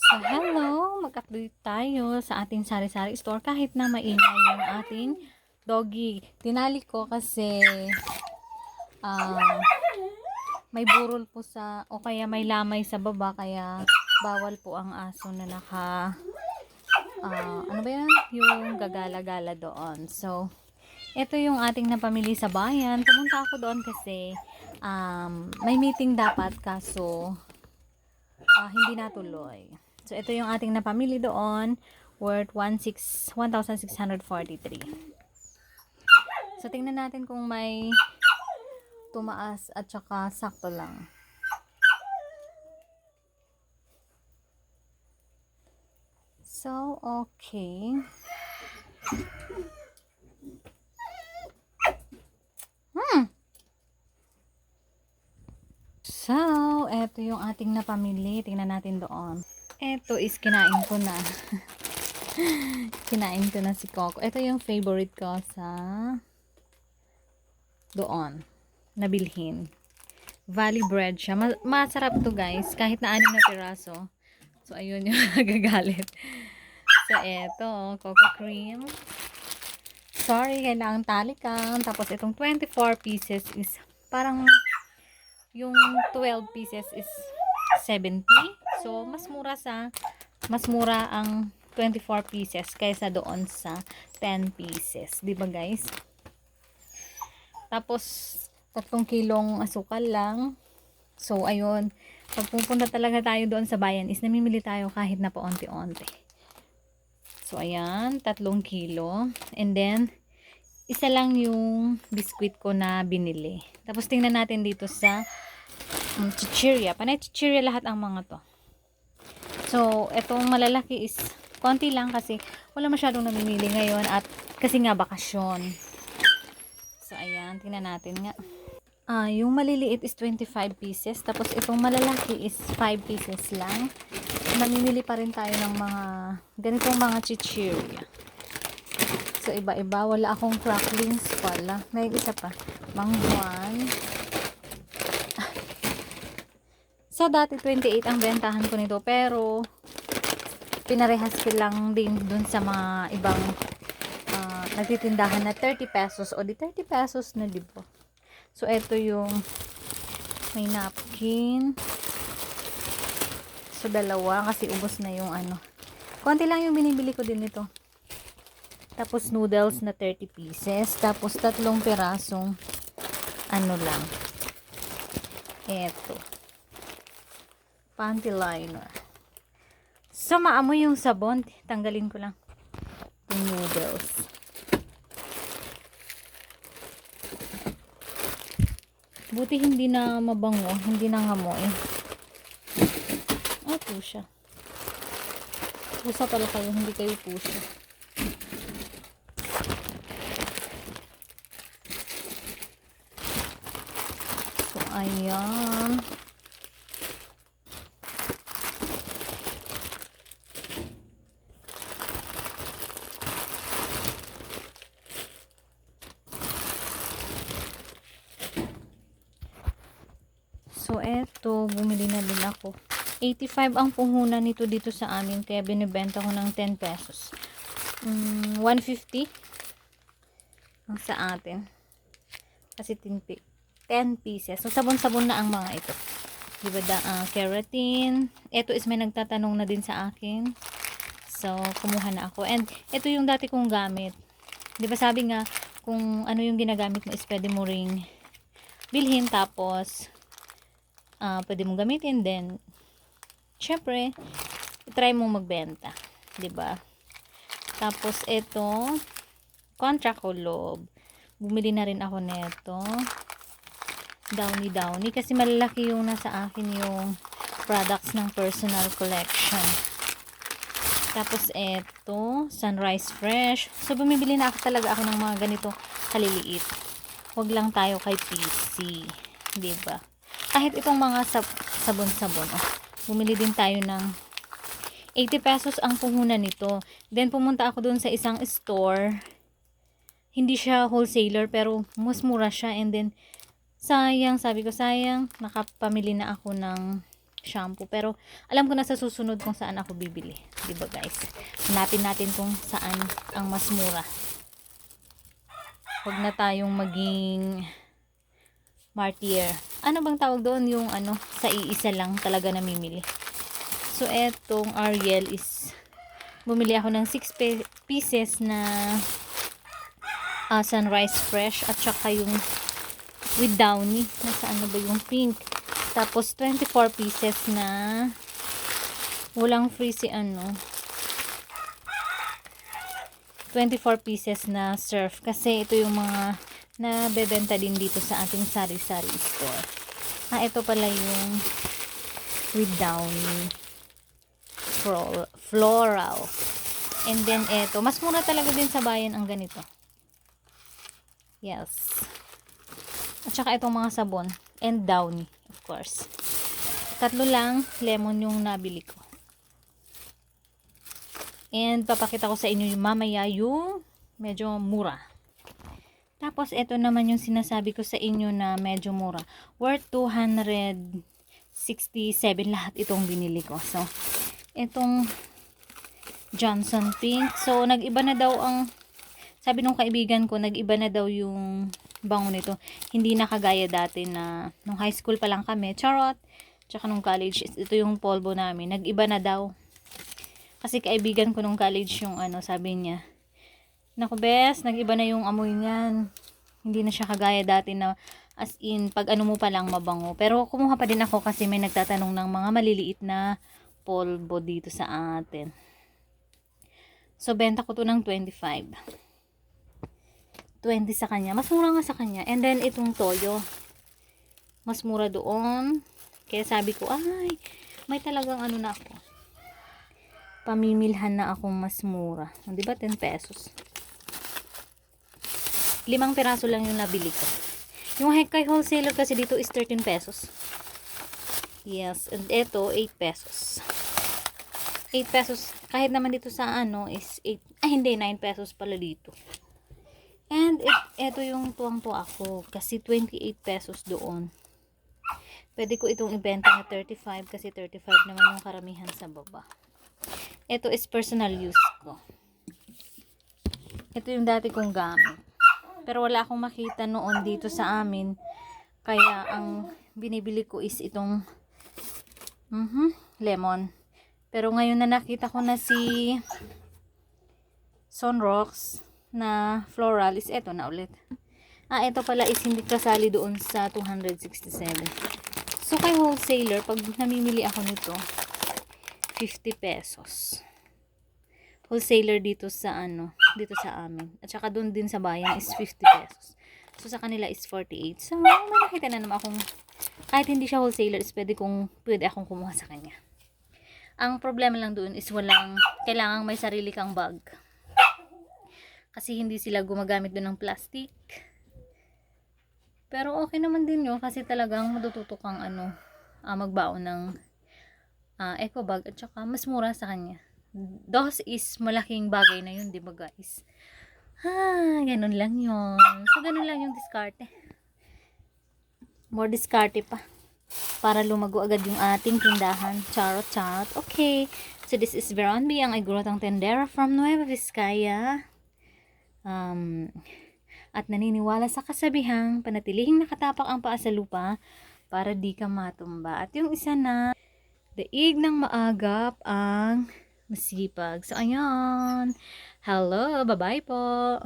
So, hello! Mag-update tayo sa ating sari-sari store kahit na maingay yung ating doggy. Tinali ko kasi ah, may burol po o kaya may lamay sa baba kaya bawal po ang aso na ano ba yan? Yung gagala-gala doon. So, ito yung ating napamili sa bayan. Pumunta ako doon kasi may meeting dapat kaso hindi natuloy. So, ito yung ating napamili doon worth 1,643. So, tingnan natin kung may tumaas at saka sakto lang. So, okay. So, eto yung ating napamili. Tingnan natin doon. Eto is kinain ko na. Kinain ko na si Coco. Ito yung favorite ko sa doon. Nabilhin. Valley bread siya. Masarap to guys. Kahit na 6 na piraso. So, ayun yung nagagalit. So, eto. Coco cream. Sorry, kailangan talikan. Tapos, itong 24 pieces is parang yung 12 pieces is 70. So, mas mura ang 24 pieces kaysa doon sa 10 pieces. Di ba guys? Tapos, 3 kilong asukal lang. So, ayun. Pag pupunta talaga tayo doon sa bayan is namimili tayo kahit na paunti-unti. So, ayan. 3 kilo. And then, isa lang yung biskwit ko na binili. Tapos, tingnan natin dito sa chichirya. Panay chichirya lahat ang mga to. So, etong malalaki is konti lang kasi wala masyadong namimili ngayon at kasi nga bakasyon. So, ayan. Tingnan natin nga. Yung maliliit is 25 pieces. Tapos, itong malalaki is 5 pieces lang. Namimili pa rin tayo ng mga ganitong mga chichirya. So, iba-iba. Wala akong cracklings pala. May isa pa. Manghuan. So, dati 28 ang bentahan ko nito. Pero, pinarehas ko lang din dun sa mga ibang nagtitindahan na 30 pesos. O di 30 pesos na, diba? So, eto yung may napkin. So, dalawa kasi ubos na yung ano. Konti lang yung binibili ko din nito. Tapos, noodles na 30 pieces. Tapos, 3 pirasong ano lang. Eto. Panty liner. So, maamoy yung sabon. Tanggalin ko lang yung noodles. Buti hindi na mabango. Hindi na ngamoy. Pusha. Pusa pala kayo. Hindi kayo pusha. So, ayan. So, eto, bumili na din ako. 85 ang puhunan nito dito sa amin, kaya binibenta ko ng 10 pesos. 150 ang sa atin. Kasi 10 pieces. So, sabon-sabon na ang mga ito. Diba keratin. Ito is may nagtatanong na din sa akin. So, kumuha na ako. And, ito yung dati kong gamit. Diba sabi nga, kung ano yung ginagamit mo is pwede mo ring bilhin tapos pwede mong gamitin then syempre try mong magbenta, 'di ba? Tapos ito contract ko loob, bumili na rin ako neto downy kasi malalaki yung nasa akin yung products ng personal collection. Tapos ito sunrise fresh. So bumibili na talaga ako ng mga ganito kaliliit. Huwag lang tayo kay PC, 'di ba? Kahit itong mga sabon-sabon, bumili din tayo ng 80 pesos ang puhunan nito. Then pumunta ako dun sa isang store. Hindi siya wholesaler pero mas mura siya. And then sayang, sabi ko sayang, nakapamili na ako ng shampoo. Pero alam ko na sa susunod kung saan ako bibili. Diba guys? Hanapin natin kung saan ang mas mura. Huwag na tayong maging martyr. Ano bang tawag doon? Yung ano, sa iisa lang talaga namimili. So, etong Ariel is bumili ako ng 6 pieces na Sunrise Fresh at saka yung with Downy. Nasaan na ba yung pink? Tapos 24 pieces na walang free si ano. 24 pieces na Surf kasi ito yung mga nabebenta din dito sa ating sari-sari store. Ito pala yung with Downy floral. And then eto, mas mura talaga din sa bayan ang ganito. Yes. At saka itong mga sabon. And Downy, of course. 3 lang lemon yung nabili ko. And papakita ko sa inyo yung mamaya yung medyo mura. Tapos ito naman yung sinasabi ko sa inyo na medyo mura. Worth 267 lahat itong binili ko. So, itong Johnson Pink. So, nag-iba na daw ang sabi nung kaibigan ko, nag-iba na daw yung bango nito. Hindi na kagaya dati na nung high school pa lang kami. Charot. Tsaka nung college, ito yung polvo namin. Nag-iba na daw. Kasi kaibigan ko nung college yung ano, sabi niya, naku bes, nag-iba na yung amoy niyan. Hindi na siya kagaya dati na as in, pag ano mo pa lang mabango. Pero kumuha pa din ako kasi may nagtatanong ng mga maliliit na polvo dito sa atin. So, benta ko to ng 25. 20 sa kanya. Mas mura nga sa kanya. And then, itong toyo. Mas mura doon. Kaya sabi ko, ay, may talagang ano na ako. Pamimilhan na akong mas mura. Diba 10 pesos? 5 piraso lang yung nabili ko. Yung kay wholesaler kasi dito is 13 pesos. Yes. And ito, 8 pesos. 8 pesos. Kahit naman dito sa ano is 8. Ay, hindi. 9 pesos pala dito. And ito yung tuwang-tuwa ako. Kasi 28 pesos doon. Pwede ko itong ibenta na 35 kasi 35 naman yung karamihan sa baba. Ito is personal use ko. Ito yung dati kong gamit. Pero wala akong makita noon dito sa amin. Kaya ang binibili ko is itong lemon. Pero ngayon na nakita ko na si Sunrocks na floral is eto na ulit. Ito pala is hindi kasali doon sa 267. So kay wholesaler, pag namimili ako nito, 50 pesos. Wholesaler dito sa ano, dito sa amin. At saka doon din sa bayan is 50 pesos. So sa kanila is 48. So may nakita na naman akong kahit hindi siya wholesaler, is pwede akong kumuha sa kanya. Ang problema lang doon is kailangang may sarili kang bag. Kasi hindi sila gumagamit doon ng plastic. Pero okay naman din yun kasi talagang matututo kang magbaon ng eco bag at saka mas mura sa kanya. DOS is malaking bagay na yun, di ba guys? Ganun lang yun. So, ganun lang yung diskarte. More diskarte pa. Para lumago agad yung ating tindahan. Charot, charot. Okay. So, this is Veron B, ang igurotang tendera from Nueva Vizcaya. At naniniwala sa kasabihang panatilihing nakatapak ang paa sa lupa para di ka matumba. At yung isa na daig ng maagap ang masipag. So, ayan. Hello. Bye-bye po.